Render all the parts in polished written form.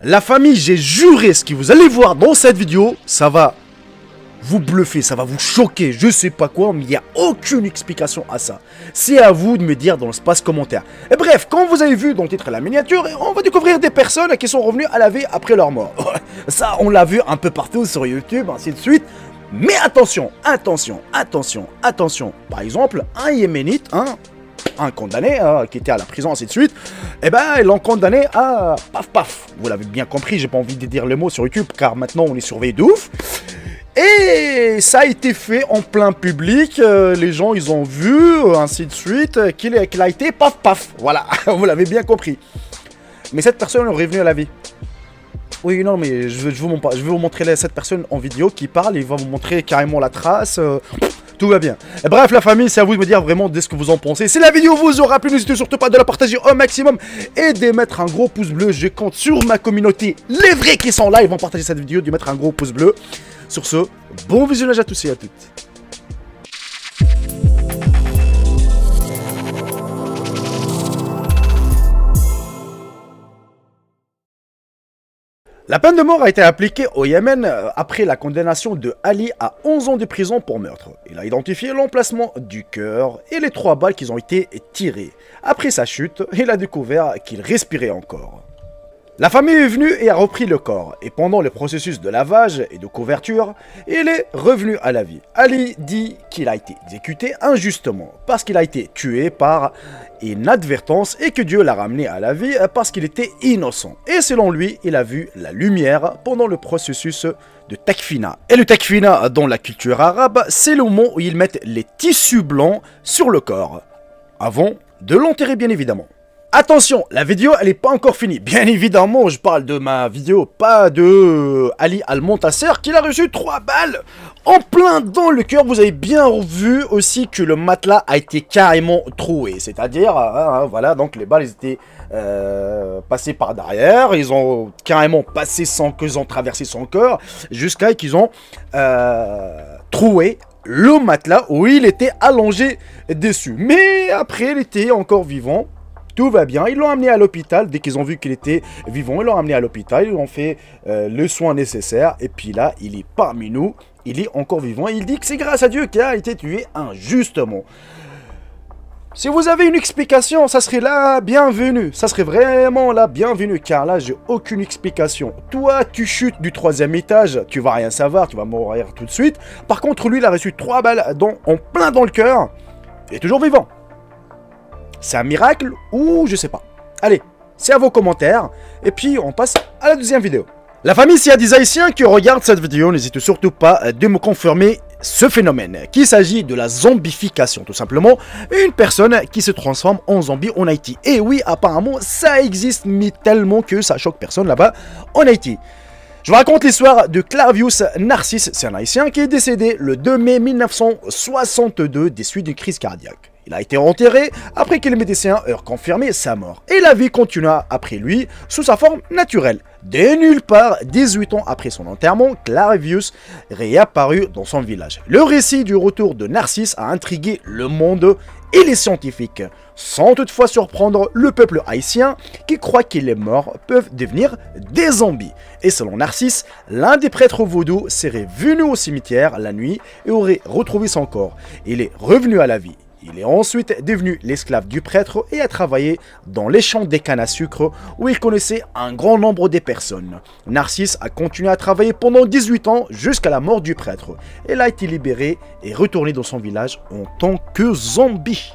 La famille, j'ai juré, ce que vous allez voir dans cette vidéo, ça va vous bluffer, ça va vous choquer, je sais pas quoi, mais il n'y a aucune explication à ça. C'est à vous de me dire dans l'espace commentaire. Et bref, comme vous avez vu dans le titre et la miniature, on va découvrir des personnes qui sont revenues à la vie après leur mort. Ça, on l'a vu un peu partout sur YouTube, ainsi de suite. Mais attention, attention, attention, attention. Par exemple, un Yéménite, un condamné qui était à la prison, ainsi de suite, et ben ils l'ont condamné à paf paf. Vous l'avez bien compris, j'ai pas envie de dire le mot sur YouTube, car maintenant on est surveillé de ouf. Et ça a été fait en plein public, les gens ils ont vu, ainsi de suite, qu'il a été paf paf. Voilà, vous l'avez bien compris. Mais cette personne est revenue à la vie. Oui, non, mais je vais vous montrer cette personne en vidéo qui parle, il va vous montrer carrément la trace, tout va bien. Et bref, la famille, c'est à vous de me dire vraiment ce que vous en pensez. Si la vidéo vous aura plu, n'hésitez surtout pas de la partager au maximum et de mettre un gros pouce bleu. Je compte sur ma communauté, les vrais qui sont là, ils vont partager cette vidéo, de mettre un gros pouce bleu. Sur ce, bon visionnage à tous et à toutes. La peine de mort a été appliquée au Yémen après la condamnation de Ali à 11 ans de prison pour meurtre. Il a identifié l'emplacement du cœur et les 3 balles qui ont été tirées. Après sa chute, il a découvert qu'il respirait encore. La famille est venue et a repris le corps, et pendant le processus de lavage et de couverture, il est revenu à la vie. Ali dit qu'il a été exécuté injustement, parce qu'il a été tué par inadvertance et que Dieu l'a ramené à la vie parce qu'il était innocent. Et selon lui, il a vu la lumière pendant le processus de takfina. Et le takfina dans la culture arabe, c'est le moment où ils mettent les tissus blancs sur le corps, avant de l'enterrer bien évidemment. Attention, la vidéo elle n'est pas encore finie. Bien évidemment, je parle de ma vidéo, pas de Ali Al-Montasser qui a reçu 3 balles en plein dans le cœur. Vous avez bien vu aussi que le matelas a été carrément troué. C'est-à-dire, voilà, donc les balles étaient passées par derrière. Ils ont carrément passé sans qu'ils ont traversé son corps jusqu'à qu'ils ont troué le matelas où il était allongé dessus. Mais après, il était encore vivant. Tout va bien, ils l'ont amené à l'hôpital, dès qu'ils ont vu qu'il était vivant, ils l'ont amené à l'hôpital, ils lui ont fait le soin nécessaire, et puis là, il est parmi nous, il est encore vivant, et il dit que c'est grâce à Dieu qu'il a été tué injustement. Si vous avez une explication, ça serait la bienvenue, ça serait vraiment la bienvenue, car là, j'ai aucune explication. Toi, tu chutes du 3e étage, tu vas rien savoir, tu vas mourir tout de suite. Par contre, lui, il a reçu 3 balles en plein dans le cœur, il est toujours vivant. C'est un miracle ou je sais pas. Allez, c'est à vos commentaires. Et puis, on passe à la deuxième vidéo. La famille, s'il y a des Haïtiens qui regardent cette vidéo, n'hésitez surtout pas de me confirmer ce phénomène. Qu'il s'agit de la zombification, tout simplement. Une personne qui se transforme en zombie en Haïti. Et oui, apparemment, ça existe, mais tellement que ça choque personne là-bas en Haïti. Je vous raconte l'histoire de Clarvius Narcisse, c'est un Haïtien qui est décédé le 2 mai 1962 des suites d'une crise cardiaque. Il a été enterré après que les médecins eurent confirmé sa mort. Et la vie continua après lui sous sa forme naturelle. De nulle part, 18 ans après son enterrement, Clarvius réapparut dans son village. Le récit du retour de Narcisse a intrigué le monde et les scientifiques, sans toutefois surprendre le peuple haïtien qui croit que les morts peuvent devenir des zombies. Et selon Narcisse, l'un des prêtres vaudous serait venu au cimetière la nuit et aurait retrouvé son corps. Il est revenu à la vie. Il est ensuite devenu l'esclave du prêtre et a travaillé dans les champs des cannes à sucre où il connaissait un grand nombre de personnes. Narcisse a continué à travailler pendant 18 ans jusqu'à la mort du prêtre. Il a été libéré et retourné dans son village en tant que zombie.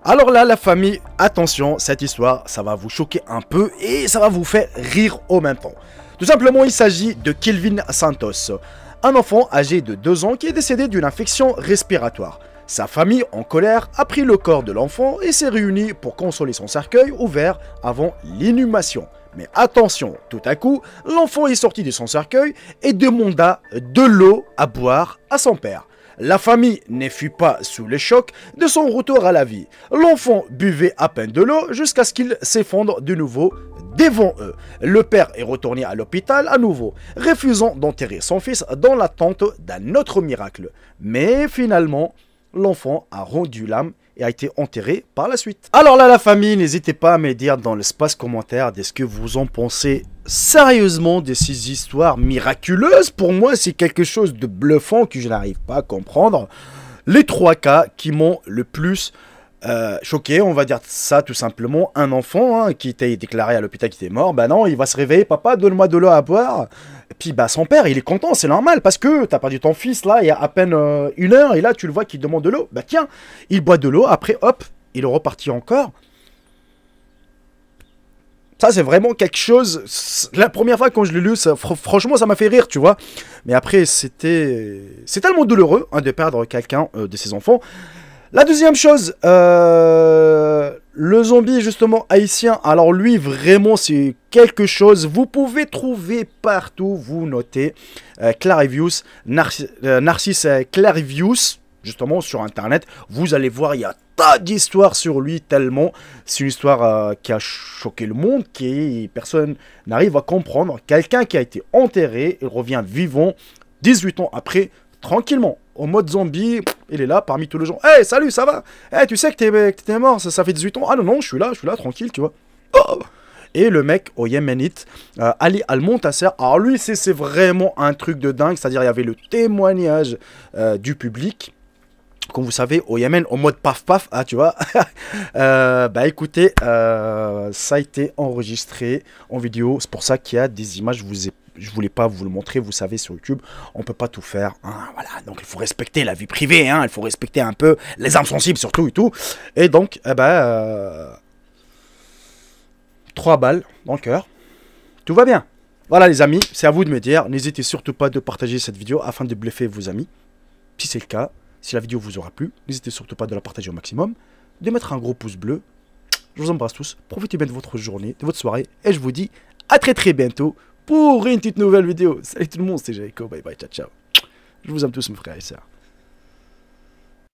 Alors là, la famille, attention, cette histoire, ça va vous choquer un peu et ça va vous faire rire en même temps. Tout simplement, il s'agit de Kelvin Santos, un enfant âgé de 2 ans qui est décédé d'une infection respiratoire. Sa famille, en colère, a pris le corps de l'enfant et s'est réunie pour consoler son cercueil ouvert avant l'inhumation. Mais attention, tout à coup, l'enfant est sorti de son cercueil et demanda de l'eau à boire à son père. La famille ne fut pas sous le choc de son retour à la vie. L'enfant buvait à peine de l'eau jusqu'à ce qu'il s'effondre de nouveau devant eux. Le père est retourné à l'hôpital à nouveau, refusant d'enterrer son fils dans l'attente d'un autre miracle. Mais finalement, l'enfant a rendu l'âme et a été enterré par la suite. Alors là, la famille, n'hésitez pas à me dire dans l'espace commentaire de ce que vous en pensez sérieusement de ces histoires miraculeuses. Pour moi, c'est quelque chose de bluffant que je n'arrive pas à comprendre. Les 3 cas qui m'ont le plus choqué, on va dire ça tout simplement. Un enfant hein, qui était déclaré à l'hôpital qui était mort, bah non, il va se réveiller, papa, donne-moi de l'eau à boire. Et puis bah son père, il est content, c'est normal, parce que t'as perdu ton fils là, il y a à peine 1 heure, et là tu le vois qu'il demande de l'eau. Bah tiens, il boit de l'eau, après hop, il est reparti encore. Ça, c'est vraiment quelque chose... La première fois quand je l'ai lu, franchement, ça m'a fait rire, tu vois. Mais après, c'est tellement douloureux hein, de perdre quelqu'un de ses enfants. La deuxième chose, le zombie, justement, haïtien. Alors lui, vraiment, c'est quelque chose. Vous pouvez trouver partout, vous notez, Clarivius, Narcisse Clarivius, justement, sur Internet. Vous allez voir, il y a tas d'histoires sur lui, tellement c'est une histoire qui a choqué le monde, qui personne n'arrive à comprendre. Quelqu'un qui a été enterré, il revient vivant 18 ans après, tranquillement, en mode zombie, il est là parmi tous les gens. Hey, salut, ça va? Hey, tu sais que t'es mort, ça fait 18 ans. Ah non, non, je suis là, tranquille, tu vois. Oh, et le mec au Yéménite, Ali Al-Montasser, alors lui, c'est vraiment un truc de dingue, c'est-à-dire il y avait le témoignage du public. Comme vous savez, au Yémen, en mode paf paf, hein, tu vois. Bah écoutez, ça a été enregistré en vidéo. C'est pour ça qu'il y a des images. Je voulais pas vous le montrer. Vous savez, sur YouTube, on peut pas tout faire. Hein, voilà. Donc il faut respecter la vie privée. Hein, il faut respecter un peu les âmes sensibles surtout et tout. Et donc, 3 balles dans le cœur. Tout va bien. Voilà les amis, c'est à vous de me dire. N'hésitez surtout pas de partager cette vidéo afin de bluffer vos amis. Si c'est le cas. Si la vidéo vous aura plu, n'hésitez surtout pas de la partager au maximum, de mettre un gros pouce bleu. Je vous embrasse tous, profitez bien de votre journée, de votre soirée, et je vous dis à très bientôt pour une petite nouvelle vidéo. Salut tout le monde, c'était Jacob, bye bye, ciao ciao. Je vous aime tous mes frères et sœurs.